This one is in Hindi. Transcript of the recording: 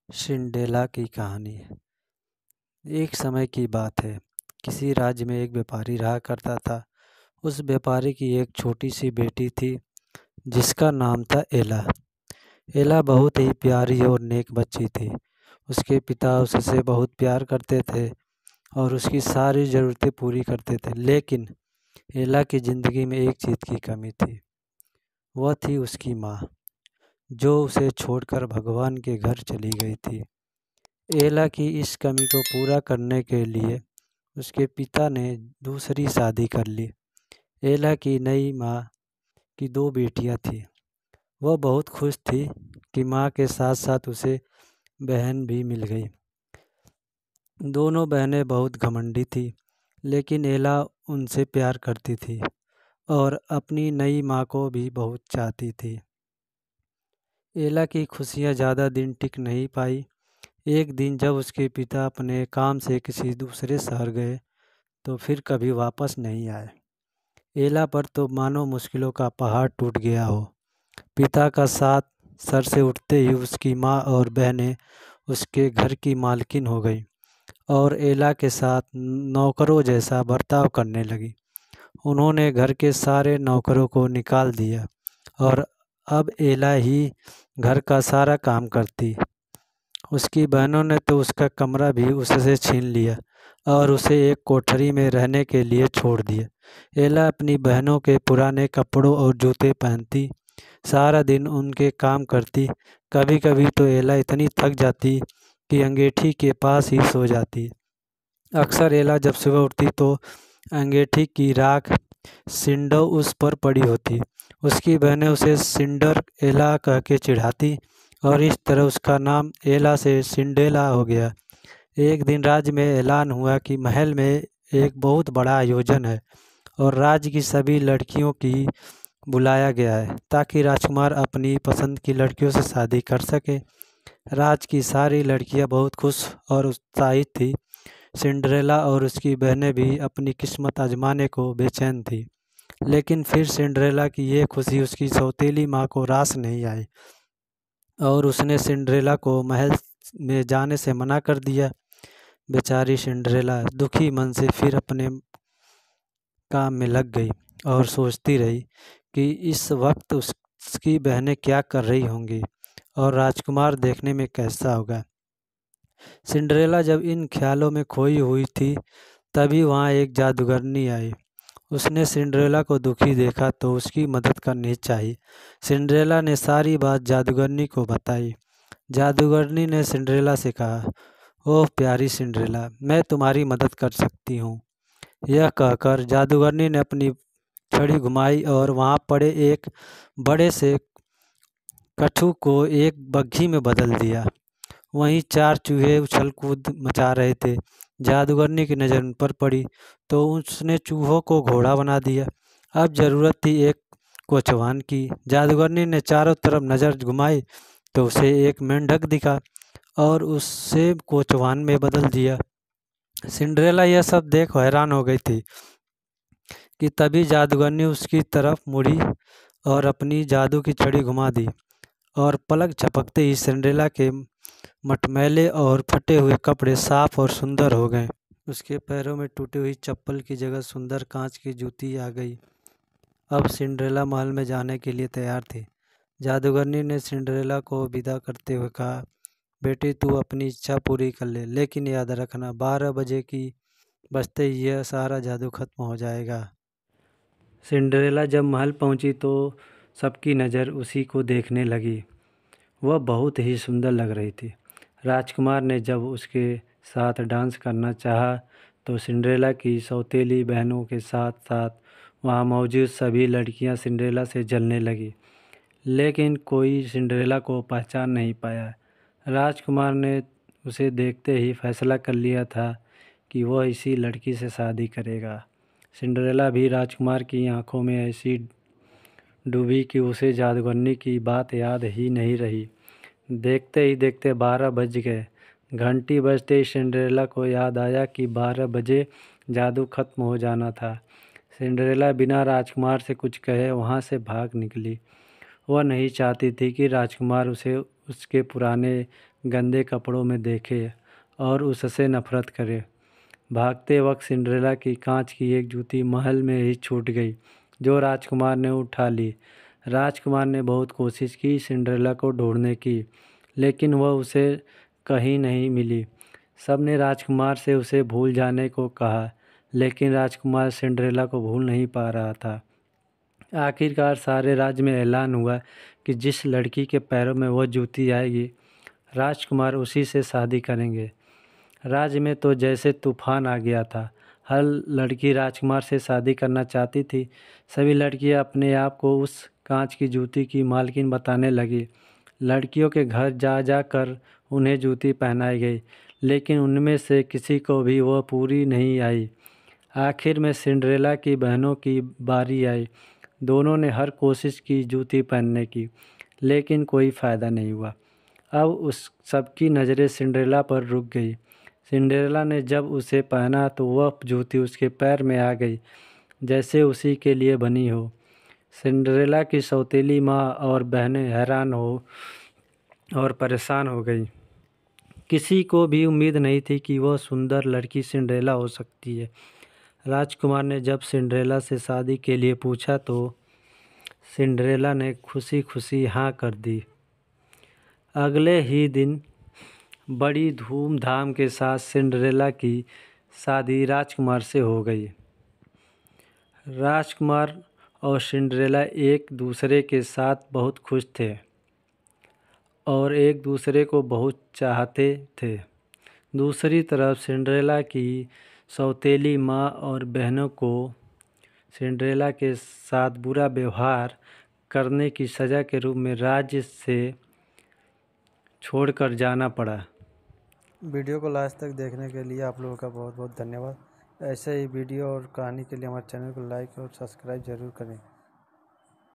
सिंड्रेला की कहानी। एक समय की बात है। किसी राज्य में एक व्यापारी रहा करता था। उस व्यापारी की एक छोटी सी बेटी थी जिसका नाम था एला। एला बहुत ही प्यारी और नेक बच्ची थी। उसके पिता उससे बहुत प्यार करते थे और उसकी सारी ज़रूरतें पूरी करते थे। लेकिन एला की ज़िंदगी में एक चीज़ की कमी थी। वह थी उसकी माँ, जो उसे छोड़कर भगवान के घर चली गई थी। एला की इस कमी को पूरा करने के लिए उसके पिता ने दूसरी शादी कर ली। एला की नई माँ की दो बेटियां थीं। वह बहुत खुश थी कि माँ के साथ साथ उसे बहन भी मिल गई। दोनों बहनें बहुत घमंडी थीं, लेकिन एला उनसे प्यार करती थी और अपनी नई माँ को भी बहुत चाहती थी। एला की खुशियाँ ज़्यादा दिन टिक नहीं पाई। एक दिन जब उसके पिता अपने काम से किसी दूसरे शहर गए तो फिर कभी वापस नहीं आए। एला पर तो मानो मुश्किलों का पहाड़ टूट गया हो। पिता का साथ सर से उठते ही उसकी माँ और बहनें उसके घर की मालकिन हो गई और एला के साथ नौकरों जैसा बर्ताव करने लगी। उन्होंने घर के सारे नौकरों को निकाल दिया और अब एला ही घर का सारा काम करती। उसकी बहनों ने तो उसका कमरा भी उससे छीन लिया और उसे एक कोठरी में रहने के लिए छोड़ दिया। एला अपनी बहनों के पुराने कपड़ों और जूते पहनती, सारा दिन उनके काम करती। कभी कभी तो एला इतनी थक जाती कि अंगीठी के पास ही सो जाती। अक्सर एला जब सुबह उठती तो अंगीठी की राख सिंडो उस पर पड़ी होती। उसकी बहनें उसे सिंडर एला कह के चिढ़ाती और इस तरह उसका नाम एला से सिंडेला हो गया। एक दिन राज्य में ऐलान हुआ कि महल में एक बहुत बड़ा आयोजन है और राज्य की सभी लड़कियों की बुलाया गया है ताकि राजकुमार अपनी पसंद की लड़कियों से शादी कर सके। राज्य की सारी लड़कियां बहुत खुश और उत्साहित थी। सिंड्रेला और उसकी बहनें भी अपनी किस्मत आजमाने को बेचैन थी। लेकिन फिर सिंड्रेला की ये खुशी उसकी सौतेली माँ को रास नहीं आई और उसने सिंड्रेला को महल में जाने से मना कर दिया। बेचारी सिंड्रेला दुखी मन से फिर अपने काम में लग गई और सोचती रही कि इस वक्त उसकी बहनें क्या कर रही होंगी और राजकुमार देखने में कैसा होगा। सिंड्रेला जब इन ख्यालों में खोई हुई थी तभी वहाँ एक जादूगरनी आई। उसने सिंड्रेला को दुखी देखा तो उसकी मदद करनी चाहिए। सिंड्रेला ने सारी बात जादूगरनी को बताई। जादूगरनी ने सिंड्रेला से कहा, ओह प्यारी सिंड्रेला, मैं तुम्हारी मदद कर सकती हूँ। यह कहकर जादूगरनी ने अपनी छड़ी घुमाई और वहाँ पड़े एक बड़े से कछू को एक बग्घी में बदल दिया। वहीं चार चूहे उछल कूद मचा रहे थे। जादूगरनी की नज़र उन पर पड़ी तो उसने चूहों को घोड़ा बना दिया। अब ज़रूरत थी एक कोचवान की। जादूगरनी ने चारों तरफ नज़र घुमाई तो उसे एक मेंढक दिखा और उससे कोचवान में बदल दिया। सिंड्रेला यह सब देख हैरान हो गई थी कि तभी जादूगरनी उसकी तरफ मुड़ी और अपनी जादू की छड़ी घुमा दी और पलक झपकते ही सिंड्रेला के मटमैले और फटे हुए कपड़े साफ और सुंदर हो गए। उसके पैरों में टूटी हुई चप्पल की जगह सुंदर कांच की जूती आ गई। अब सिंड्रेला महल में जाने के लिए तैयार थी। जादूगरनी ने सिंड्रेला को विदा करते हुए कहा, बेटी तू अपनी इच्छा पूरी कर ले, लेकिन याद रखना 12 बजे की बजते ही यह सारा जादू खत्म हो जाएगा। सिंड्रेला जब महल पहुंची तो सबकी नज़र उसी को देखने लगी। वह बहुत ही सुंदर लग रही थी। राजकुमार ने जब उसके साथ डांस करना चाहा तो सिंड्रेला की सौतेली बहनों के साथ साथ वहाँ मौजूद सभी लड़कियाँ सिंड्रेला से जलने लगी, लेकिन कोई सिंड्रेला को पहचान नहीं पाया। राजकुमार ने उसे देखते ही फैसला कर लिया था कि वह इसी लड़की से शादी करेगा। सिंड्रेला भी राजकुमार की आंखों में ऐसी डूबी कि उसे जादूगरनी की बात याद ही नहीं रही। देखते ही देखते 12 बज गए। घंटी बजते ही सिंड्रेला को याद आया कि 12 बजे जादू खत्म हो जाना था। सिंड्रेला बिना राजकुमार से कुछ कहे वहाँ से भाग निकली। वह नहीं चाहती थी कि राजकुमार उसे उसके पुराने गंदे कपड़ों में देखे और उससे नफरत करे। भागते वक्त सिंड्रेला की कांच की एक जूती महल में ही छूट गई, जो राजकुमार ने उठा ली। राजकुमार ने बहुत कोशिश की सिंड्रेला को ढूंढने की, लेकिन वह उसे कहीं नहीं मिली। सबने राजकुमार से उसे भूल जाने को कहा, लेकिन राजकुमार सिंड्रेला को भूल नहीं पा रहा था। आखिरकार सारे राज्य में ऐलान हुआ कि जिस लड़की के पैरों में वह जूती आएगी, राजकुमार उसी से शादी करेंगे। राज्य में तो जैसे तूफान आ गया था। हर लड़की राजकुमार से शादी करना चाहती थी। सभी लड़कियां अपने आप को उस कांच की जूती की मालकिन बताने लगी। लड़कियों के घर जा जा कर उन्हें जूती पहनाई गई, लेकिन उनमें से किसी को भी वह पूरी नहीं आई। आखिर में सिंड्रेला की बहनों की बारी आई। दोनों ने हर कोशिश की जूती पहनने की, लेकिन कोई फ़ायदा नहीं हुआ। अब उस सबकी नज़रें सिंड्रेला पर रुक गई। सिंड्रेला ने जब उसे पहना तो वह जूती उसके पैर में आ गई, जैसे उसी के लिए बनी हो। सिंड्रेला की सौतेली माँ और बहनें हैरान हो और परेशान हो गई। किसी को भी उम्मीद नहीं थी कि वह सुंदर लड़की सिंड्रेला हो सकती है। राजकुमार ने जब सिंड्रेला से शादी के लिए पूछा तो सिंड्रेला ने खुशी खुशी हाँ कर दी। अगले ही दिन बड़ी धूमधाम के साथ सिंड्रेला की शादी राजकुमार से हो गई। राजकुमार और सिंड्रेला एक दूसरे के साथ बहुत खुश थे और एक दूसरे को बहुत चाहते थे। दूसरी तरफ सिंड्रेला की सौतेली माँ और बहनों को सिंड्रेला के साथ बुरा व्यवहार करने की सज़ा के रूप में राज्य से छोड़कर जाना पड़ा। वीडियो को लास्ट तक देखने के लिए आप लोगों का बहुत बहुत धन्यवाद। ऐसे ही वीडियो और कहानी के लिए हमारे चैनल को लाइक और सब्सक्राइब ज़रूर करें।